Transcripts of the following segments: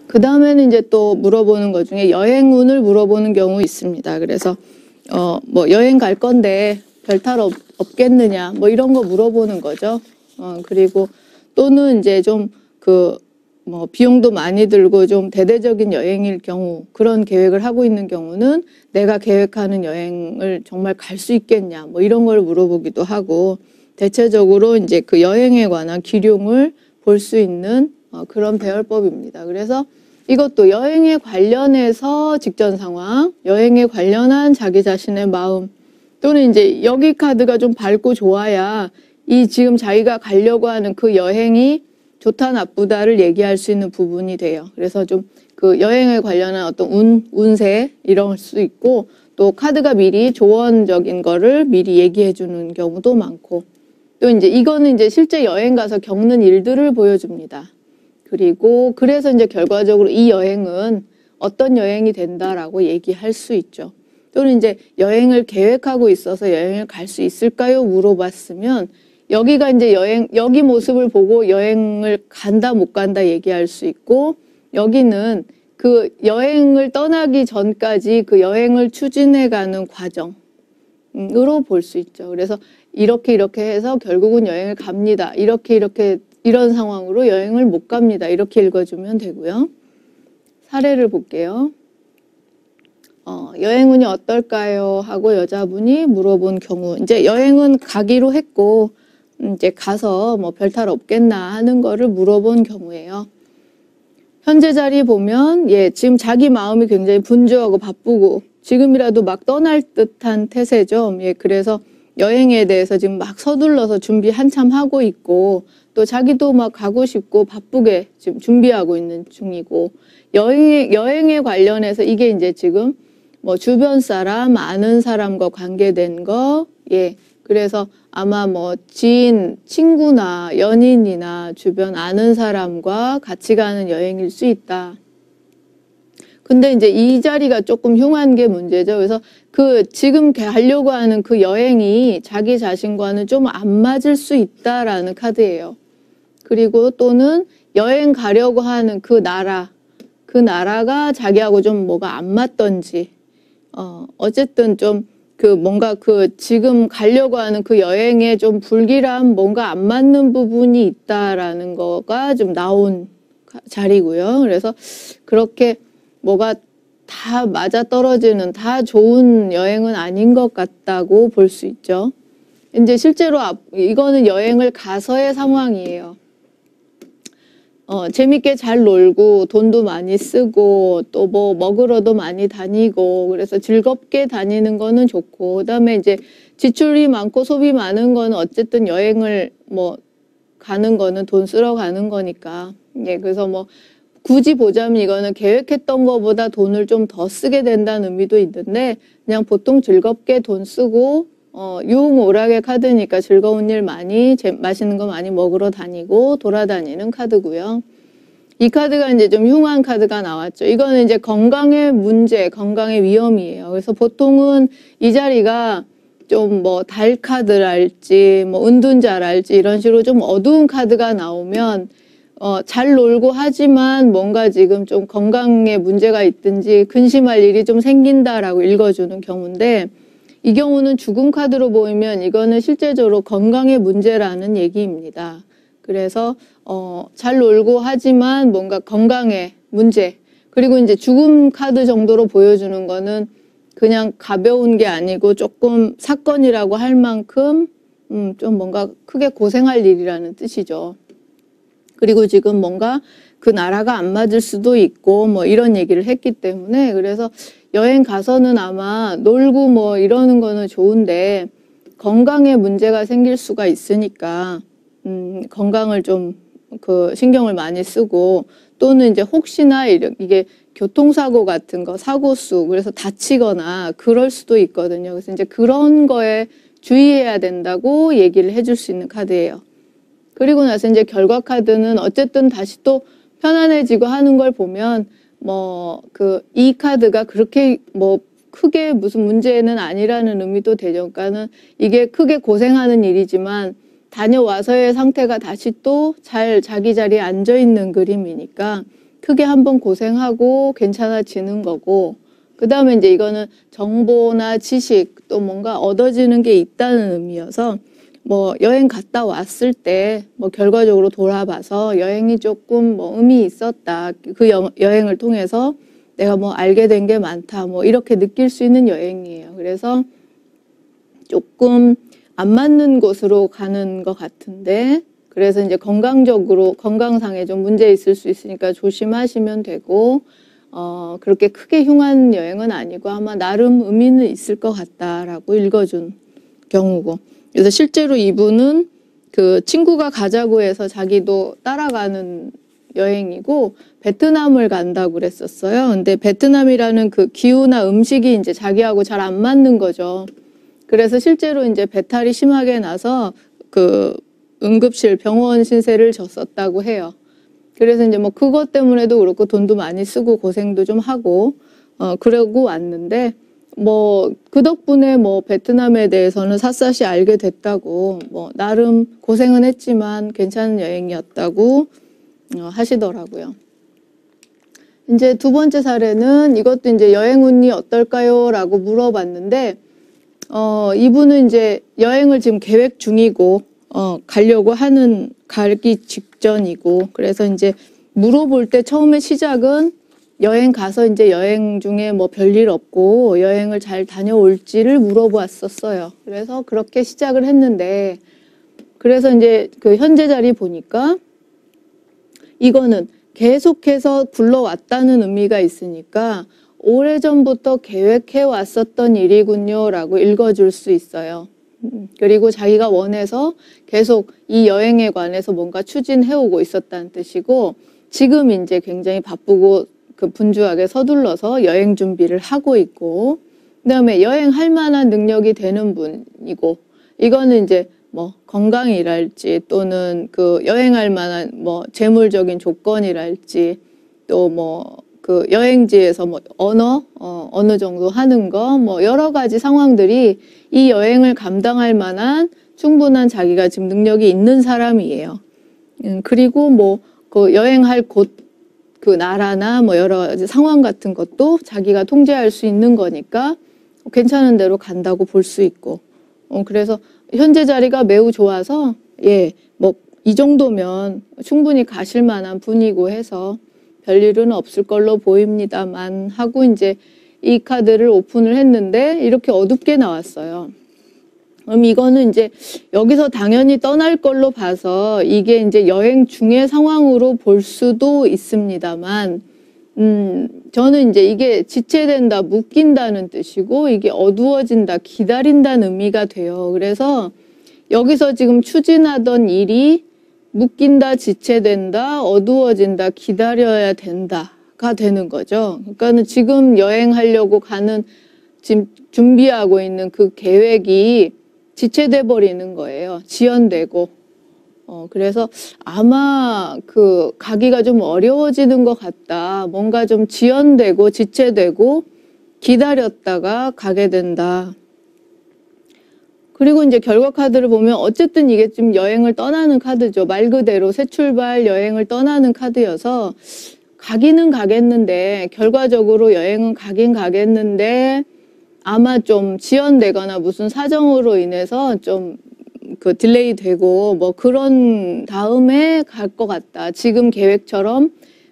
그 다음에는 이제 또 물어보는 것 중에 여행운을 물어보는 경우 있습니다. 그래서 뭐 여행 갈 건데 별 탈 없겠느냐 뭐 이런 거 물어보는 거죠. 그리고 또는 이제 좀 뭐 비용도 많이 들고 좀 대대적인 여행일 경우, 그런 계획을 하고 있는 경우는 내가 계획하는 여행을 정말 갈 수 있겠냐 뭐 이런 걸 물어보기도 하고, 대체적으로 이제 그 여행에 관한 기륭을 볼 수 있는 그런 배열법입니다. 그래서 이것도 여행에 관련해서 직전 상황, 여행에 관련한 자기 자신의 마음, 또는 이제 여기 카드가 좀 밝고 좋아야 이 지금 자기가 가려고 하는 그 여행이 좋다 나쁘다를 얘기할 수 있는 부분이 돼요. 그래서 좀 그 여행에 관련한 어떤 운세 이럴 수 있고, 또 카드가 미리 조언적인 거를 미리 얘기해 주는 경우도 많고, 또 이제 이거는 이제 실제 여행 가서 겪는 일들을 보여줍니다. 그리고 그래서 이제 결과적으로 이 여행은 어떤 여행이 된다라고 얘기할 수 있죠. 또는 이제 여행을 계획하고 있어서 여행을 갈 수 있을까요? 물어봤으면 여기가 이제 여기 모습을 보고 여행을 간다 못 간다 얘기할 수 있고, 여기는 그 여행을 떠나기 전까지 그 여행을 추진해가는 과정으로 볼 수 있죠. 그래서 이렇게 해서 결국은 여행을 갑니다. 이런 상황으로 여행을 못 갑니다. 이렇게 읽어주면 되고요. 사례를 볼게요. 여행운이 어떨까요? 하고 여자분이 물어본 경우, 이제 여행은 가기로 했고 이제 가서 뭐 별탈 없겠나 하는 거를 물어본 경우예요. 현재 자리 보면 지금 자기 마음이 굉장히 분주하고 바쁘고 지금이라도 막 떠날 듯한 태세죠. 그래서 여행에 대해서 지금 막 서둘러서 준비 한참 하고 있고, 또 자기도 막 가고 싶고 바쁘게 지금 준비하고 있는 중이고, 여행에 관련해서 이게 이제 지금 뭐 주변 사람, 아는 사람과 관계된 거, 그래서 아마 뭐 지인, 친구나 연인이나 주변 아는 사람과 같이 가는 여행일 수 있다. 근데 이제 이 자리가 조금 흉한 게 문제죠. 그래서 지금 가려고 하는 그 여행이 자기 자신과는 좀 안 맞을 수 있다라는 카드예요. 그리고 또는 여행 가려고 하는 그 나라가 자기하고 좀 뭐가 안 맞던지, 어쨌든 좀 뭔가 지금 가려고 하는 그 여행에 좀 불길한 뭔가 안 맞는 부분이 있다라는 거가 좀 나온 자리고요. 그래서 그렇게 뭐가 다 맞아떨어지는, 다 좋은 여행은 아닌 것 같다고 볼 수 있죠. 이제 실제로 이거는 여행을 가서의 상황이에요. 재밌게 잘 놀고 돈도 많이 쓰고 또 뭐 먹으러도 많이 다니고, 그래서 즐겁게 다니는 거는 좋고, 그다음에 이제 지출이 많고 소비 많은 거는 어쨌든 여행을 뭐 가는 거는 돈 쓰러 가는 거니까. 그래서 뭐 굳이 보자면 이거는 계획했던 것보다 돈을 좀 더 쓰게 된다는 의미도 있는데, 그냥 보통 즐겁게 돈 쓰고 유흥오락의 카드니까 즐거운 일 많이, 맛있는 거 많이 먹으러 다니고 돌아다니는 카드고요. 이 카드가 이제 좀 흉한 카드가 나왔죠. 이거는 이제 건강의 문제, 건강의 위험이에요. 그래서 보통은 이 자리가 좀 뭐 달 카드랄지 뭐 은둔자랄지 이런 식으로 좀 어두운 카드가 나오면 잘 놀고 하지만 뭔가 지금 좀 건강에 문제가 있든지 근심할 일이 좀 생긴다라고 읽어주는 경우인데, 이 경우는 죽음 카드로 보이면 이거는 실제적으로 건강의 문제라는 얘기입니다. 그래서 잘 놀고 하지만 뭔가 건강의 문제, 그리고 이제 죽음 카드 정도로 보여주는 거는 그냥 가벼운 게 아니고 조금 사건이라고 할 만큼 좀 뭔가 크게 고생할 일이라는 뜻이죠. 그리고 지금 뭔가 그 나라가 안 맞을 수도 있고 뭐 이런 얘기를 했기 때문에, 그래서 여행 가서는 아마 놀고 뭐 이러는 거는 좋은데 건강에 문제가 생길 수가 있으니까 건강을 좀 신경을 많이 쓰고, 또는 이제 혹시나 이게 교통사고 같은 거, 사고수, 그래서 다치거나 그럴 수도 있거든요. 그래서 이제 그런 거에 주의해야 된다고 얘기를 해줄 수 있는 카드예요. 그리고 나서 이제 결과 카드는 어쨌든 다시 또 편안해지고 하는 걸 보면 이 카드가 그렇게 뭐 크게 무슨 문제는 아니라는 의미도 되죠. 그러니까는 이게 크게 고생하는 일이지만 다녀와서의 상태가 다시 또 잘 자기 자리에 앉아 있는 그림이니까 크게 한번 고생하고 괜찮아지는 거고, 그 다음에 이제 이거는 정보나 지식 또 뭔가 얻어지는 게 있다는 의미여서 뭐 여행 갔다 왔을 때 뭐 결과적으로 돌아봐서 여행이 조금 뭐 의미 있었다. 그 여행을 통해서 내가 뭐 알게 된 게 많다. 뭐 이렇게 느낄 수 있는 여행이에요. 그래서 조금 안 맞는 곳으로 가는 것 같은데, 그래서 이제 건강적으로 건강상에 좀 문제 있을 수 있으니까 조심하시면 되고, 그렇게 크게 흉한 여행은 아니고 아마 나름 의미는 있을 것 같다라고 읽어준 경우고. 그래서 실제로 이분은 그 친구가 가자고 해서 자기도 따라가는 여행이고 베트남을 간다고 그랬었어요. 근데 베트남이라는 그 기후나 음식이 이제 자기하고 잘 안 맞는 거죠. 그래서 실제로 이제 배탈이 심하게 나서 그 응급실 병원 신세를 졌었다고 해요. 그래서 이제 뭐 그것 때문에도 그렇고 돈도 많이 쓰고 고생도 좀 하고 그러고 왔는데, 뭐 그 덕분에 뭐 베트남에 대해서는 샅샅이 알게 됐다고, 뭐 나름 고생은 했지만 괜찮은 여행이었다고 하시더라고요. 이제 두 번째 사례는 이것도 이제 여행 운이 어떨까요? 라고 물어봤는데, 이분은 이제 여행을 지금 계획 중이고, 가려고 가기 직전이고, 그래서 이제 물어볼 때 처음에 시작은 여행 가서 이제 여행 중에 뭐 별일 없고 여행을 잘 다녀올지를 물어봤었어요. 그래서 그렇게 시작을 했는데, 그래서 이제 그 현재 자리 보니까 이거는 계속해서 굴러왔다는 의미가 있으니까 오래전부터 계획해 왔었던 일이군요 라고 읽어줄 수 있어요. 그리고 자기가 원해서 계속 이 여행에 관해서 뭔가 추진해오고 있었다는 뜻이고, 지금 이제 굉장히 바쁘고 그 분주하게 서둘러서 여행 준비를 하고 있고, 그다음에 여행할 만한 능력이 되는 분이고, 이거는 이제 뭐 건강이랄지 또는 그 여행할 만한 뭐 재물적인 조건이랄지 또 뭐 그 여행지에서 뭐 어느 정도 하는 거 뭐 여러 가지 상황들이 이 여행을 감당할 만한 충분한 자기가 지금 능력이 있는 사람이에요. 그리고 뭐 그 여행할 곳 그 나라나 뭐 여러 가지 상황 같은 것도 자기가 통제할 수 있는 거니까 괜찮은 대로 간다고 볼 수 있고, 그래서 현재 자리가 매우 좋아서 뭐 이 정도면 충분히 가실 만한 분이고 해서 별일은 없을 걸로 보입니다만 하고 이제 이 카드를 오픈을 했는데 이렇게 어둡게 나왔어요. 그럼 이거는 이제 여기서 당연히 떠날 걸로 봐서 이게 이제 여행 중의 상황으로 볼 수도 있습니다만, 저는 이제 이게 지체된다, 묶인다는 뜻이고 이게 어두워진다, 기다린다는 의미가 돼요. 그래서 여기서 지금 추진하던 일이 묶인다, 지체된다, 어두워진다, 기다려야 된다가 되는 거죠. 그러니까는 지금 여행하려고 가는, 지금 준비하고 있는 그 계획이 지체돼 버리는 거예요. 지연되고. 그래서 아마 그 가기가 좀 어려워지는 것 같다. 뭔가 좀 지연되고 지체되고 기다렸다가 가게 된다. 그리고 이제 결과 카드를 보면 어쨌든 이게 좀 여행을 떠나는 카드죠. 말 그대로 새 출발 여행을 떠나는 카드여서 가기는 가겠는데, 결과적으로 여행은 가긴 가겠는데 아마 좀 지연되거나 무슨 사정으로 인해서 좀 그 딜레이 되고 뭐 그런 다음에 갈 것 같다. 지금 계획처럼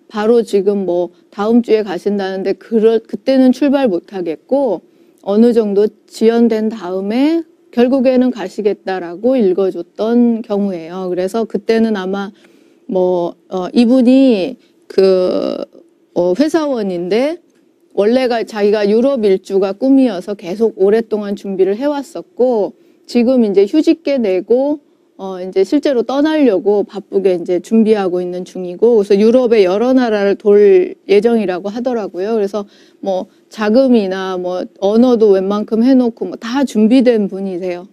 바로 지금 뭐 다음 주에 가신다는데 그때는 출발 못 하겠고 어느 정도 지연된 다음에 결국에는 가시겠다라고 읽어줬던 경우예요. 그래서 그때는 아마 뭐 이분이 그 회사원인데 원래가 자기가 유럽 일주가 꿈이어서 계속 오랫동안 준비를 해왔었고, 지금 이제 휴직계 내고 이제 실제로 떠나려고 바쁘게 이제 준비하고 있는 중이고, 그래서 유럽의 여러 나라를 돌 예정이라고 하더라고요. 그래서 뭐 자금이나 뭐 언어도 웬만큼 해놓고 뭐 다 준비된 분이세요.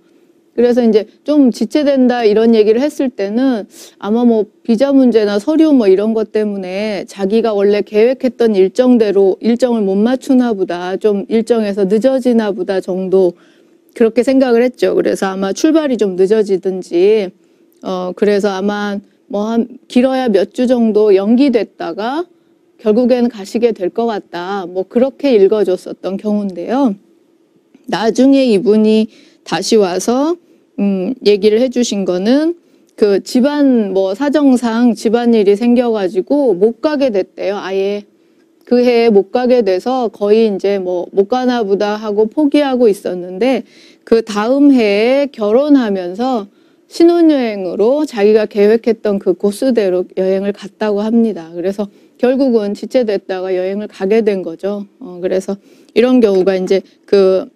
그래서 이제 좀 지체된다 이런 얘기를 했을 때는 아마 뭐 비자 문제나 서류 뭐 이런 것 때문에 자기가 원래 계획했던 일정대로 일정을 못 맞추나 보다, 좀 일정에서 늦어지나 보다 정도 그렇게 생각을 했죠. 그래서 아마 출발이 좀 늦어지든지 그래서 아마 뭐 한 길어야 몇 주 정도 연기됐다가 결국에는 가시게 될 것 같다. 뭐 그렇게 읽어줬었던 경우인데요. 나중에 이분이 다시 와서 얘기를 해주신 거는 그 집안 뭐 사정상 집안일이 생겨가지고 못 가게 됐대요. 아예 그 해에 못 가게 돼서 거의 이제 뭐 못 가나 보다 하고 포기하고 있었는데 그 다음 해에 결혼하면서 신혼여행으로 자기가 계획했던 그 코스대로 여행을 갔다고 합니다. 그래서 결국은 지체됐다가 여행을 가게 된 거죠. 그래서 이런 경우가 이제 그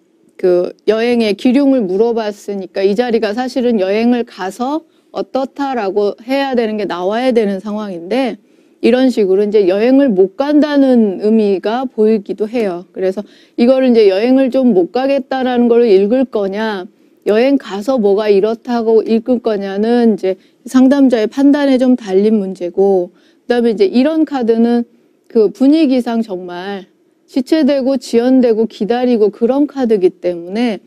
여행의 기륭을 물어봤으니까 이 자리가 사실은 여행을 가서 어떻다라고 해야 되는 게 나와야 되는 상황인데 이런 식으로 이제 여행을 못 간다는 의미가 보이기도 해요. 그래서 이거를 이제 여행을 좀 못 가겠다라는 걸 읽을 거냐, 여행 가서 뭐가 이렇다고 읽을 거냐는 이제 상담자의 판단에 좀 달린 문제고, 그다음에 이제 이런 카드는 그 분위기상 정말 지체되고 지연되고 기다리고 그런 카드이기 때문에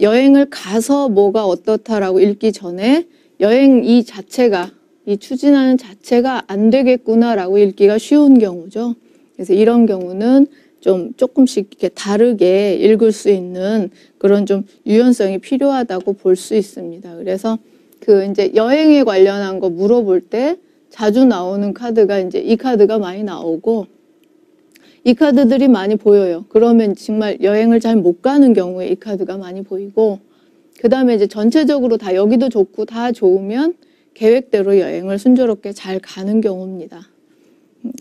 여행을 가서 뭐가 어떻다라고 읽기 전에 여행 이 자체가, 이 추진하는 자체가 안 되겠구나라고 읽기가 쉬운 경우죠. 그래서 이런 경우는 좀 조금씩 이렇게 다르게 읽을 수 있는 그런 좀 유연성이 필요하다고 볼 수 있습니다. 그래서 그 이제 여행에 관련한 거 물어볼 때 자주 나오는 카드가 이제 이 카드가 많이 나오고 이 카드들이 많이 보여요. 그러면 정말 여행을 잘 못 가는 경우에 이 카드가 많이 보이고, 그 다음에 이제 전체적으로 다 여기도 좋고 다 좋으면 계획대로 여행을 순조롭게 잘 가는 경우입니다.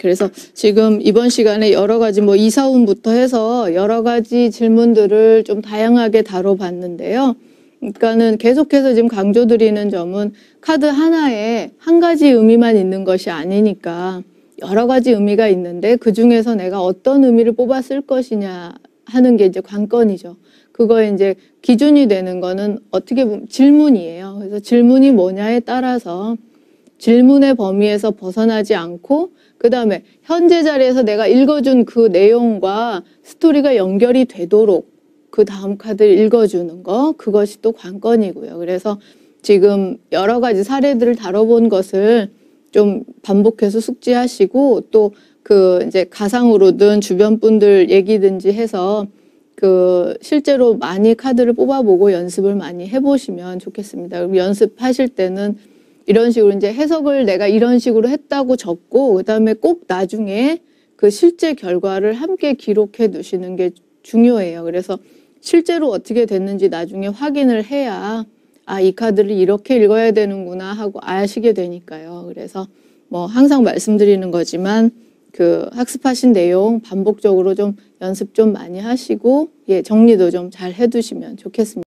그래서 지금 이번 시간에 여러 가지 뭐 이사운부터 해서 여러 가지 질문들을 좀 다양하게 다뤄봤는데요. 그러니까는 계속해서 지금 강조드리는 점은 카드 하나에 한 가지 의미만 있는 것이 아니니까 여러 가지 의미가 있는데 그 중에서 내가 어떤 의미를 뽑아 쓸 것이냐 하는 게 이제 관건이죠. 그거에 이제 기준이 되는 거는 어떻게 보면 질문이에요. 그래서 질문이 뭐냐에 따라서 질문의 범위에서 벗어나지 않고 그 다음에 현재 자리에서 내가 읽어준 그 내용과 스토리가 연결이 되도록 그 다음 카드를 읽어주는 거, 그것이 또 관건이고요. 그래서 지금 여러 가지 사례들을 다뤄본 것을 좀 반복해서 숙지하시고 또 그 이제 가상으로든 주변 분들 얘기든지 해서 그 실제로 많이 카드를 뽑아보고 연습을 많이 해보시면 좋겠습니다. 그럼 연습하실 때는 이런 식으로 이제 해석을 내가 이런 식으로 했다고 적고 그다음에 꼭 나중에 그 실제 결과를 함께 기록해 두시는 게 중요해요. 그래서 실제로 어떻게 됐는지 나중에 확인을 해야 아, 이 카드를 이렇게 읽어야 되는구나 하고 아시게 되니까요. 그래서 뭐 항상 말씀드리는 거지만 그 학습하신 내용 반복적으로 좀 연습 좀 많이 하시고 예, 정리도 좀 잘 해두시면 좋겠습니다.